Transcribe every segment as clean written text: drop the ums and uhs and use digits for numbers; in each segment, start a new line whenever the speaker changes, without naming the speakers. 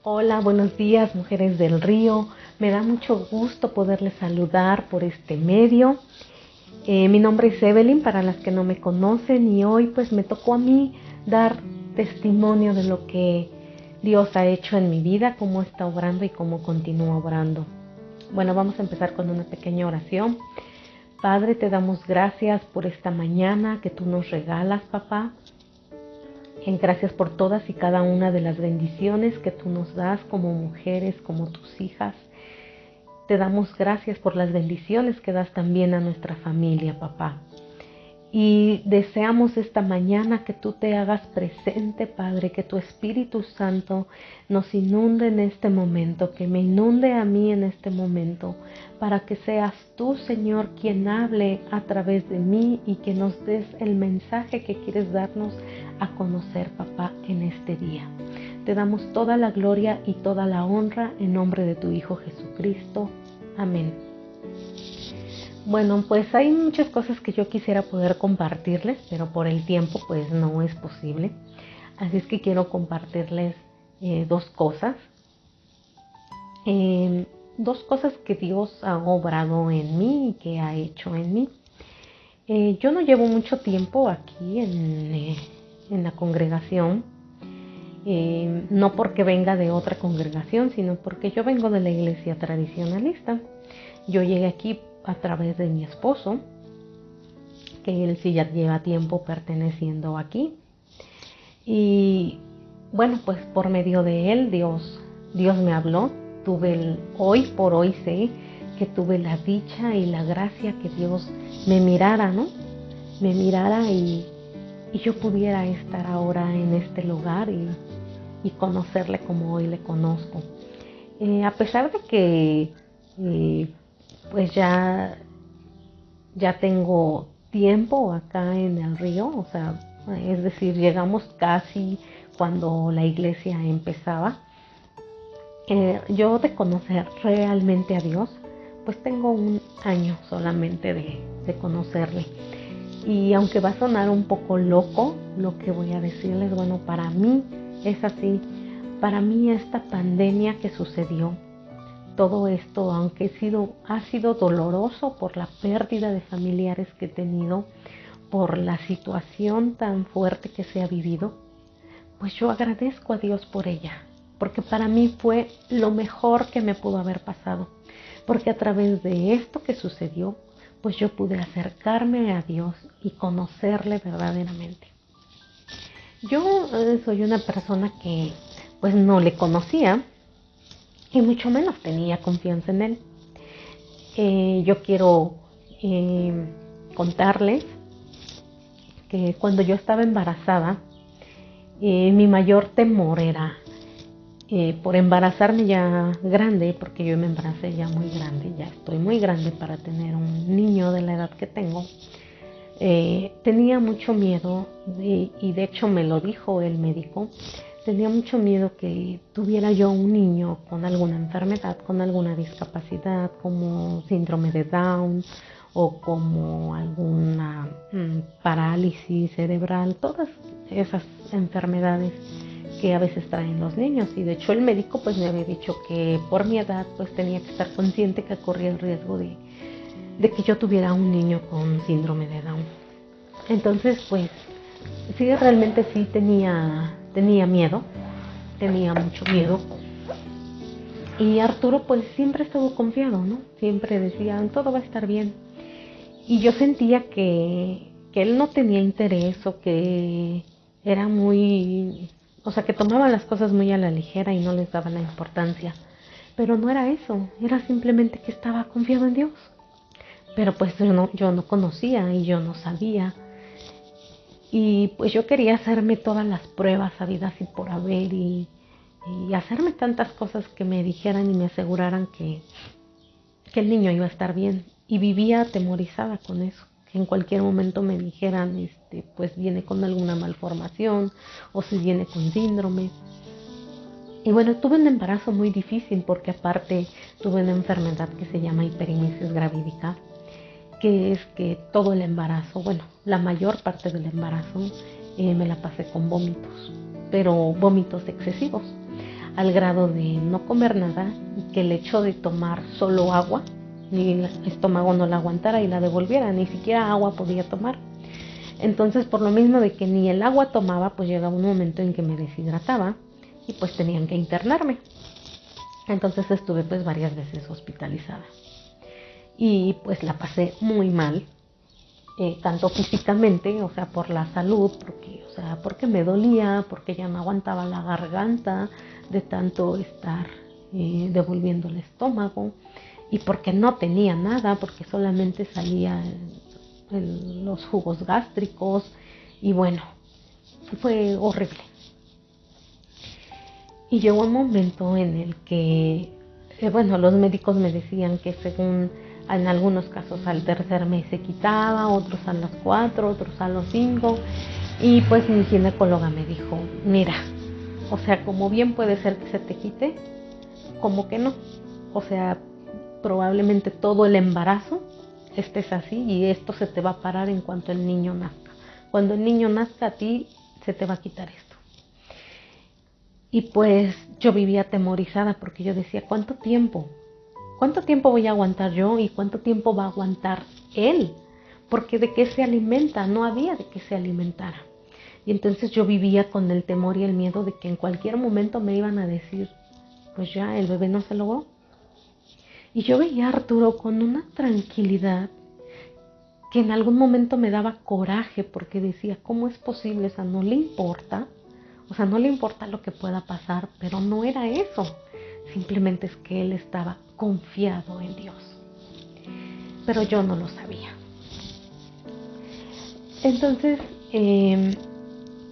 Hola, buenos días, mujeres del río. Me da mucho gusto poderles saludar por este medio. Mi nombre es Evelyn, para las que no me conocen, y hoy pues me tocó a mí dar testimonio de lo que Dios ha hecho en mi vida, cómo está obrando y cómo continúa obrando. Bueno, vamos a empezar con una pequeña oración. Padre, te damos gracias por esta mañana que tú nos regalas, papá. Gracias por todas y cada una de las bendiciones que tú nos das como mujeres, como tus hijas. Te damos gracias por las bendiciones que das también a nuestra familia, papá. Y deseamos esta mañana que tú te hagas presente, Padre, que tu Espíritu Santo nos inunde en este momento, que me inunde a mí en este momento, para que seas tú, Señor, quien hable a través de mí y que nos des el mensaje que quieres darnos a conocer, papá, en este día. Te damos toda la gloria y toda la honra en nombre de tu Hijo Jesucristo. Amén. Bueno, pues hay muchas cosas que yo quisiera poder compartirles, pero por el tiempo pues no es posible. Así es que quiero compartirles dos cosas. Dos cosas que Dios ha obrado en mí y que ha hecho en mí. Yo no llevo mucho tiempo aquí en la congregación. No porque venga de otra congregación, sino porque yo vengo de la iglesia tradicionalista. Yo llegué aquí a través de mi esposo, que él sí ya lleva tiempo perteneciendo aquí. Y bueno, pues por medio de él Dios me habló. Hoy por hoy sé que tuve la dicha y la gracia que Dios me mirara, ¿no? Me mirara y yo pudiera estar ahora en este lugar y conocerle como hoy le conozco. A pesar de que pues ya tengo tiempo acá en el río, o sea, es decir, llegamos casi cuando la iglesia empezaba. Yo de conocer realmente a Dios, pues tengo un año solamente de conocerle. Y aunque va a sonar un poco loco lo que voy a decirles, bueno, para mí es así. Para mí esta pandemia que sucedió, todo esto, aunque ha sido doloroso por la pérdida de familiares que he tenido, por la situación tan fuerte que se ha vivido, pues yo agradezco a Dios por ella, porque para mí fue lo mejor que me pudo haber pasado, porque a través de esto que sucedió, pues yo pude acercarme a Dios y conocerle verdaderamente. Yo soy una persona que pues no le conocía y mucho menos tenía confianza en él. Yo quiero contarles que cuando yo estaba embarazada, mi mayor temor era por embarazarme ya grande, porque yo me embaracé ya muy grande, ya estoy muy grande para tener un niño de la edad que tengo. Tenía mucho miedo y de hecho me lo dijo el médico. Tenía mucho miedo que tuviera yo un niño con alguna enfermedad, con alguna discapacidad, como síndrome de Down o como alguna parálisis cerebral, todas esas enfermedades que a veces traen los niños. Y de hecho el médico pues me había dicho que por mi edad pues tenía que estar consciente que corría el riesgo de que yo tuviera un niño con síndrome de Down. Entonces pues sí, realmente sí tenía miedo, tenía mucho miedo. Y Arturo pues siempre estuvo confiado, ¿no? Siempre decía, todo va a estar bien. Y yo sentía que él no tenía interés o que era o sea, que tomaba las cosas muy a la ligera y no les daba la importancia. Pero no era eso, era simplemente que estaba confiado en Dios. Pero pues yo no conocía y yo no sabía. Y pues yo quería hacerme todas las pruebas habidas y por haber y hacerme tantas cosas que me dijeran y me aseguraran que el niño iba a estar bien. Y vivía atemorizada con eso, que en cualquier momento me dijeran, pues viene con alguna malformación o si viene con síndrome. Y bueno, tuve un embarazo muy difícil porque aparte tuve una enfermedad que se llama hiperemesis gravídica, que es que todo el embarazo, bueno, la mayor parte del embarazo me la pasé con vómitos, pero vómitos excesivos. al grado de no comer nada y que el hecho de tomar solo agua, ni el estómago no la aguantara y la devolviera, ni siquiera agua podía tomar. Entonces, por lo mismo de que ni el agua tomaba, pues llegaba un momento en que me deshidrataba y pues tenían que internarme. Entonces estuve pues varias veces hospitalizada y pues la pasé muy mal, tanto físicamente, o sea, por la salud, porque me dolía, porque ya no aguantaba la garganta de tanto estar devolviendo el estómago, y porque no tenía nada, porque solamente salía los jugos gástricos, y bueno, fue horrible. Y llegó un momento en el que, bueno, los médicos me decían que según en algunos casos al tercer mes se quitaba, otros a los 4, otros a los 5. Y pues mi ginecóloga me dijo, mira, o sea, como bien puede ser que se te quite, como que no. O sea, probablemente todo el embarazo estés así y esto se te va a parar en cuanto el niño nazca. Cuando el niño nazca a ti se te va a quitar esto. Y pues yo vivía atemorizada porque yo decía, ¿cuánto tiempo? ¿Cuánto tiempo voy a aguantar yo y cuánto tiempo va a aguantar él? Porque de qué se alimenta, no había de qué se alimentara. Y entonces yo vivía con el temor y el miedo de que en cualquier momento me iban a decir, pues ya el bebé no se logró. Y yo veía a Arturo con una tranquilidad que en algún momento me daba coraje porque decía, ¿cómo es posible? O sea, no le importa. O sea, no le importa lo que pueda pasar, pero no era eso. Simplemente es que él estaba confiado en Dios. Pero yo no lo sabía. Entonces,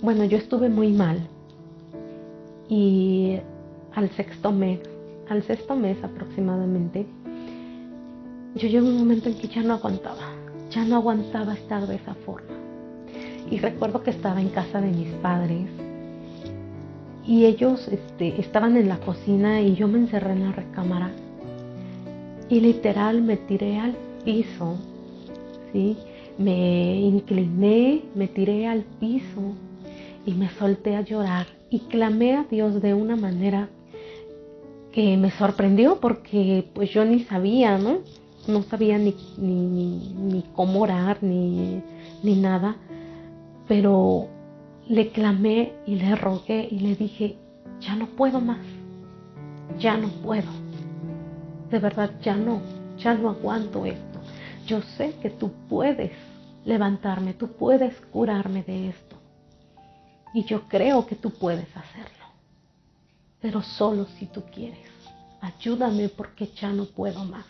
bueno, yo estuve muy mal. Y al sexto mes aproximadamente, yo llegué a un momento en que ya no aguantaba estar de esa forma. Y recuerdo que estaba en casa de mis padres y ellos estaban en la cocina y yo me encerré en la recámara y literal me tiré al piso, ¿sí? Me incliné, me tiré al piso y me solté a llorar y clamé a Dios de una manera que me sorprendió porque pues yo ni sabía, ¿no? No sabía ni cómo orar ni nada, pero le clamé y le rogué y le dije, ya no puedo más, ya no puedo, de verdad ya no aguanto esto. Yo sé que tú puedes levantarme, tú puedes curarme de esto y yo creo que tú puedes hacerlo, pero solo si tú quieres. Ayúdame porque ya no puedo más.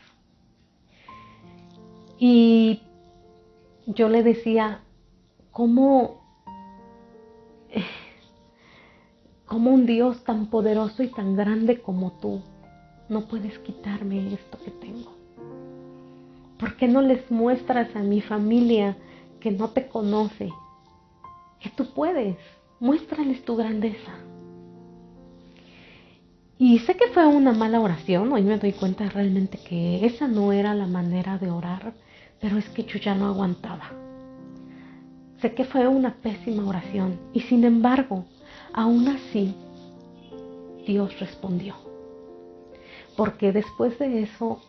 Y yo le decía, ¿cómo un Dios tan poderoso y tan grande como tú no puedes quitarme esto que tengo? ¿Por qué no les muestras a mi familia que no te conoce que tú puedes? Muéstrales tu grandeza. Y sé que fue una mala oración, hoy me doy cuenta realmente que esa no era la manera de orar, pero es que yo ya no aguantaba. Sé que fue una pésima oración y sin embargo, aún así, Dios respondió. Porque después de eso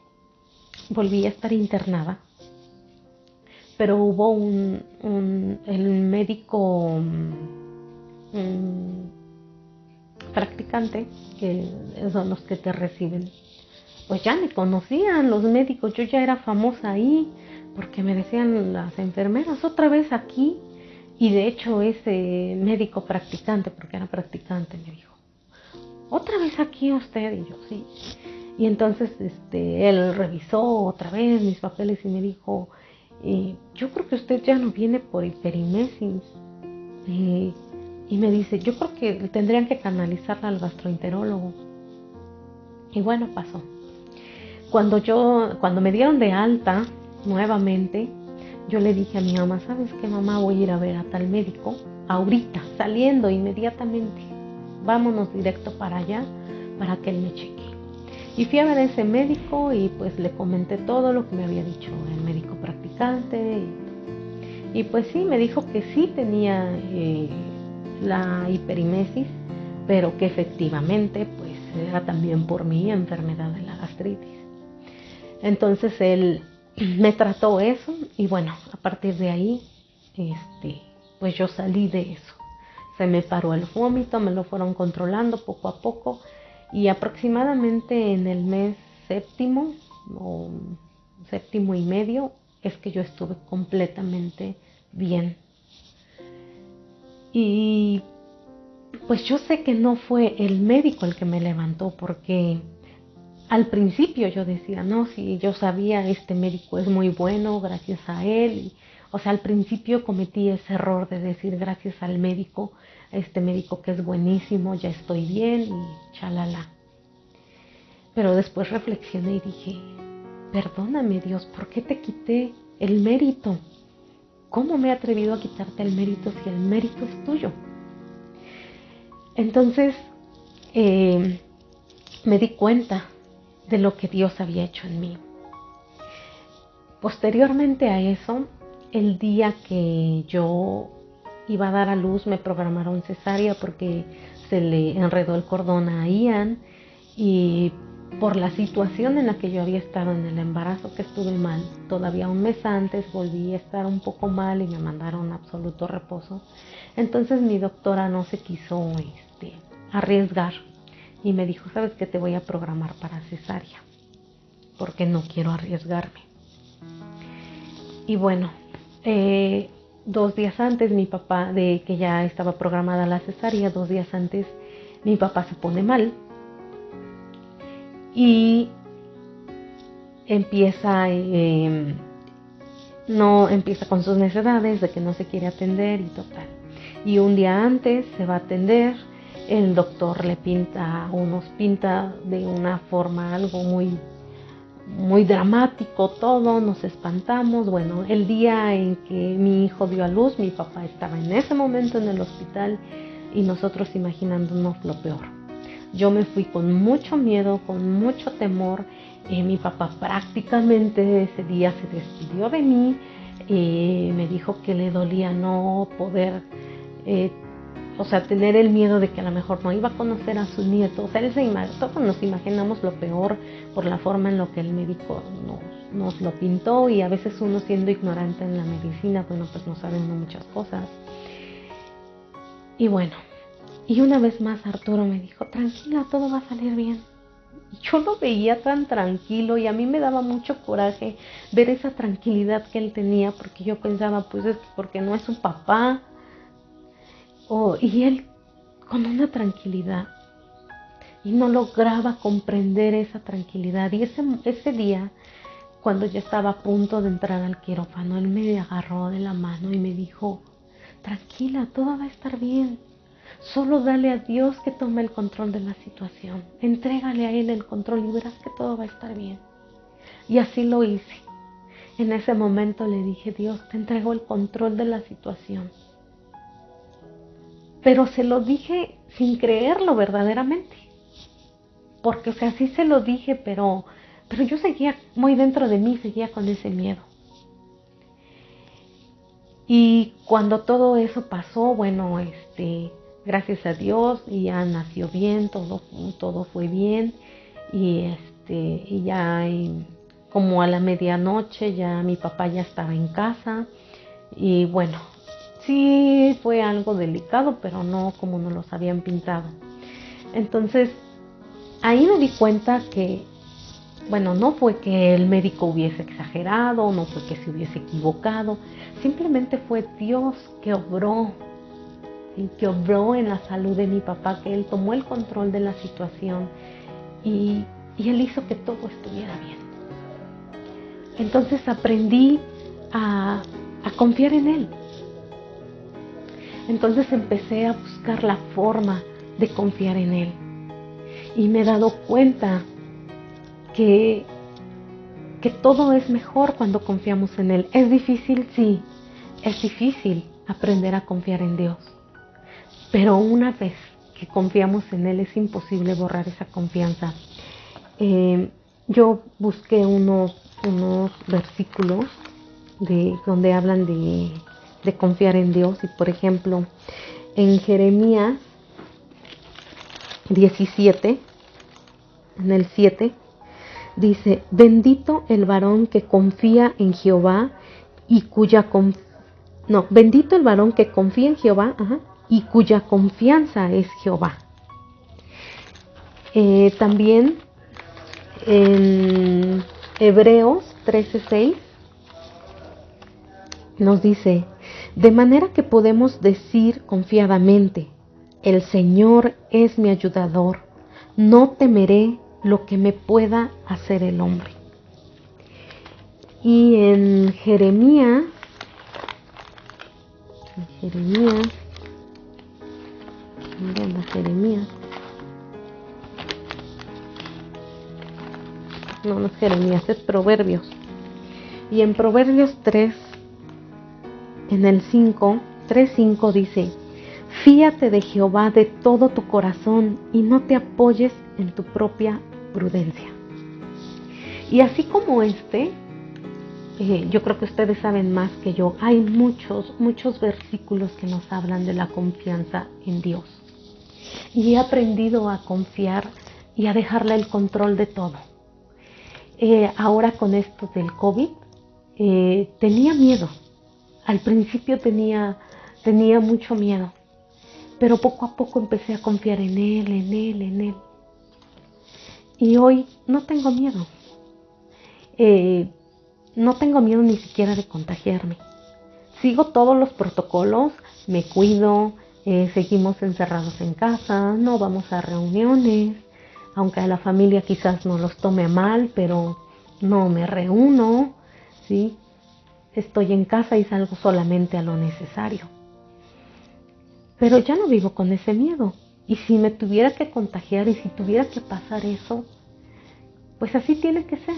volví a estar internada, pero hubo el médico practicante, que son los que te reciben, pues ya me conocían los médicos, yo ya era famosa ahí, porque me decían las enfermeras, otra vez aquí. Y de hecho ese médico practicante, porque era practicante, me dijo, otra vez aquí usted. Y yo, sí. Y entonces él revisó otra vez mis papeles y me dijo, yo creo que usted ya no viene por hiperimesis. Y me dice, yo creo que tendrían que canalizarla al gastroenterólogo. Y bueno, pasó. Cuando me dieron de alta nuevamente, yo le dije a mi mamá, ¿sabes qué, mamá? Voy a ir a ver a tal médico ahorita, saliendo inmediatamente. Vámonos directo para allá para que él me cheque. Y fui a ver a ese médico y pues le comenté todo lo que me había dicho el médico practicante. Y pues sí, me dijo que sí tenía la hiperimesis, pero que efectivamente pues era también por mi enfermedad de la gastritis. Entonces él me trató eso y bueno, a partir de ahí, pues yo salí de eso. Se me paró el vómito, me lo fueron controlando poco a poco y aproximadamente en el mes séptimo o séptimo y medio es que yo estuve completamente bien. Y pues yo sé que no fue el médico el que me levantó, porque al principio yo decía, no, si yo sabía, este médico es muy bueno, gracias a él. O sea, al principio cometí ese error de decir gracias al médico, este médico que es buenísimo, ya estoy bien y chalala. Pero después reflexioné y dije, perdóname Dios, ¿por qué te quité el mérito? ¿Cómo me he atrevido a quitarte el mérito si el mérito es tuyo? Entonces me di cuenta de lo que Dios había hecho en mí. Posteriormente a eso, el día que yo iba a dar a luz, me programaron cesárea porque se le enredó el cordón a Ian y por la situación en la que yo había estado en el embarazo, que estuve mal, todavía un mes antes volví a estar un poco mal y me mandaron a absoluto reposo. Entonces mi doctora no se quiso arriesgar y me dijo, ¿sabes qué? Te voy a programar para cesárea porque no quiero arriesgarme. Y bueno, 2 días antes mi papá, de que ya estaba programada la cesárea, 2 días antes mi papá se pone mal y empieza con sus necesidades de que no se quiere atender y total. Y un día antes se va a atender, el doctor le pinta de una forma algo muy dramático todo, nos espantamos. Bueno, el día en que mi hijo dio a luz, mi papá estaba en ese momento en el hospital y nosotros imaginándonos lo peor. Yo me fui con mucho miedo, con mucho temor. Mi papá prácticamente ese día se despidió de mí. Me dijo que le dolía no poder, tener el miedo de que a lo mejor no iba a conocer a su nieto. O sea, todos nos imaginamos lo peor por la forma en lo que el médico nos lo pintó, y a veces uno, siendo ignorante en la medicina, bueno, pues no sabe uno muchas cosas. Y bueno, y una vez más Arturo me dijo, tranquila, todo va a salir bien. Y yo lo veía tan tranquilo y a mí me daba mucho coraje ver esa tranquilidad que él tenía, porque yo pensaba, pues es porque no es su papá. Y él con una tranquilidad, y no lograba comprender esa tranquilidad. Y ese día, cuando ya estaba a punto de entrar al quirófano, él me agarró de la mano y me dijo, tranquila, todo va a estar bien. Solo dale a Dios que tome el control de la situación. Entrégale a Él el control y verás que todo va a estar bien. Y así lo hice. En ese momento le dije, Dios, te entrego el control de la situación. Pero se lo dije sin creerlo verdaderamente. Porque, sí se lo dije, pero yo seguía muy dentro de mí, seguía con ese miedo. Y cuando todo eso pasó, bueno, gracias a Dios, ya nació bien, todo fue bien. Y ya como a la medianoche ya mi papá ya estaba en casa. Y bueno, sí fue algo delicado, pero no como nos los habían pintado. Entonces, ahí me di cuenta que, bueno, no fue que el médico hubiese exagerado, no fue que se hubiese equivocado, simplemente fue Dios que obró en la salud de mi papá, que Él tomó el control de la situación y Él hizo que todo estuviera bien. Entonces aprendí a confiar en Él. Entonces empecé a buscar la forma de confiar en Él. Y me he dado cuenta que todo es mejor cuando confiamos en Él. ¿Es difícil? Sí, es difícil aprender a confiar en Dios. Pero una vez que confiamos en Él, es imposible borrar esa confianza. Yo busqué unos versículos donde hablan de confiar en Dios. Y por ejemplo, en Jeremías 17, en el 7, dice: bendito el varón que confía en Jehová y bendito el varón que confía en Jehová, y cuya confianza es Jehová. También en Hebreos 13:6 nos dice: de manera que podemos decir confiadamente: el Señor es mi ayudador, no temeré lo que me pueda hacer el hombre. Y en Jeremías, no es Jeremías, es Proverbios. Y en Proverbios 3, en el 3:5 dice: fíate de Jehová de todo tu corazón y no te apoyes en tu propia prudencia. Y así como yo creo que ustedes saben más que yo, hay muchos versículos que nos hablan de la confianza en Dios. Y he aprendido a confiar y a dejarle el control de todo. Ahora con esto del COVID, tenía miedo. Al principio tenía mucho miedo, pero poco a poco empecé a confiar en Él. Y hoy no tengo miedo. No tengo miedo ni siquiera de contagiarme. Sigo todos los protocolos, me cuido, seguimos encerrados en casa, no vamos a reuniones, aunque a la familia quizás no los tome mal, pero no me reúno, ¿sí? Estoy en casa y salgo solamente a lo necesario. Pero ya no vivo con ese miedo. Y si me tuviera que contagiar y si tuviera que pasar eso, pues así tiene que ser.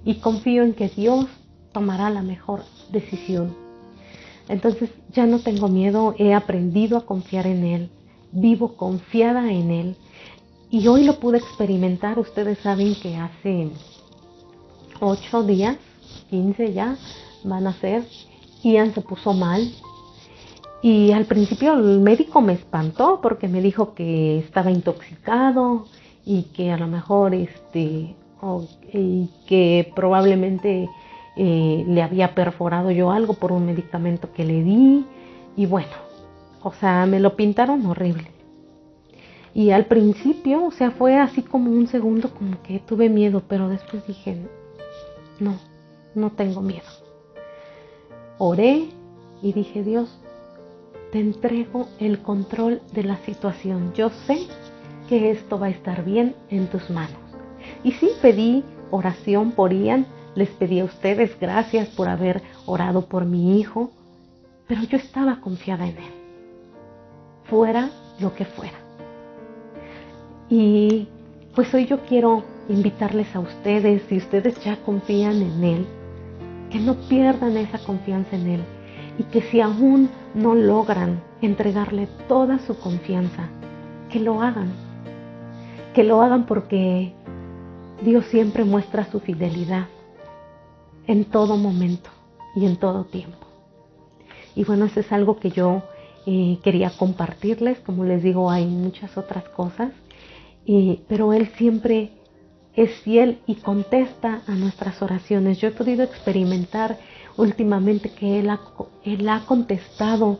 Y confío en que Dios tomará la mejor decisión. Entonces ya no tengo miedo, he aprendido a confiar en Él, vivo confiada en Él. Y hoy lo pude experimentar. Ustedes saben que hace 8 días, 15 ya van a ser, Ian se puso mal. Y al principio el médico me espantó porque me dijo que estaba intoxicado y que a lo mejor y que probablemente le había perforado yo algo por un medicamento que le di. Y bueno, o sea, me lo pintaron horrible. Y al principio, o sea, fue así como un segundo como que tuve miedo, pero después dije: no tengo miedo. Oré y dije: Dios, te entrego el control de la situación. Yo sé que esto va a estar bien en tus manos. Y sí, pedí oración por Ian, les pedí a ustedes gracias por haber orado por mi hijo, pero yo estaba confiada en él, fuera lo que fuera. Y pues hoy yo quiero invitarles a ustedes, si ustedes ya confían en él, que no pierdan esa confianza en él. Y que si aún no logran entregarle toda su confianza, que lo hagan. Que lo hagan porque Dios siempre muestra su fidelidad en todo momento y en todo tiempo. Y bueno, eso es algo que yo quería compartirles. Como les digo, hay muchas otras cosas, pero Él siempre es fiel y contesta a nuestras oraciones. Yo he podido experimentar últimamente que Él ha contestado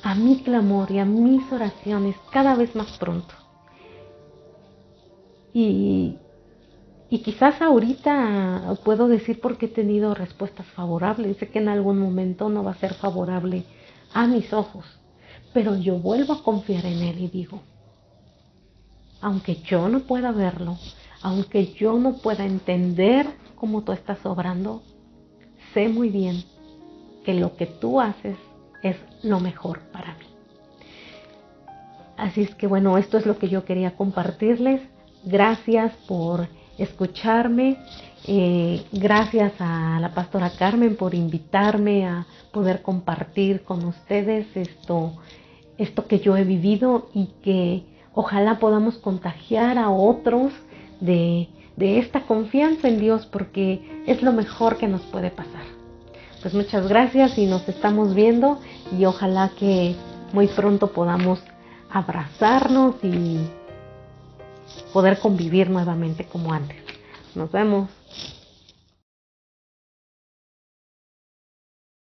a mi clamor y a mis oraciones cada vez más pronto. Y quizás ahorita puedo decir porque he tenido respuestas favorables. Sé que en algún momento no va a ser favorable a mis ojos, pero yo vuelvo a confiar en Él y digo: aunque yo no pueda verlo, aunque yo no pueda entender cómo tú estás obrando, sé muy bien que lo que tú haces es lo mejor para mí. Así es que bueno, esto es lo que yo quería compartirles. Gracias por escucharme. Gracias a la pastora Carmen por invitarme a poder compartir con ustedes esto que yo he vivido, y que ojalá podamos contagiar a otros de esta confianza en Dios, porque es lo mejor que nos puede pasar. Pues muchas gracias y nos estamos viendo, y ojalá que muy pronto podamos abrazarnos poder convivir nuevamente como antes. Nos vemos.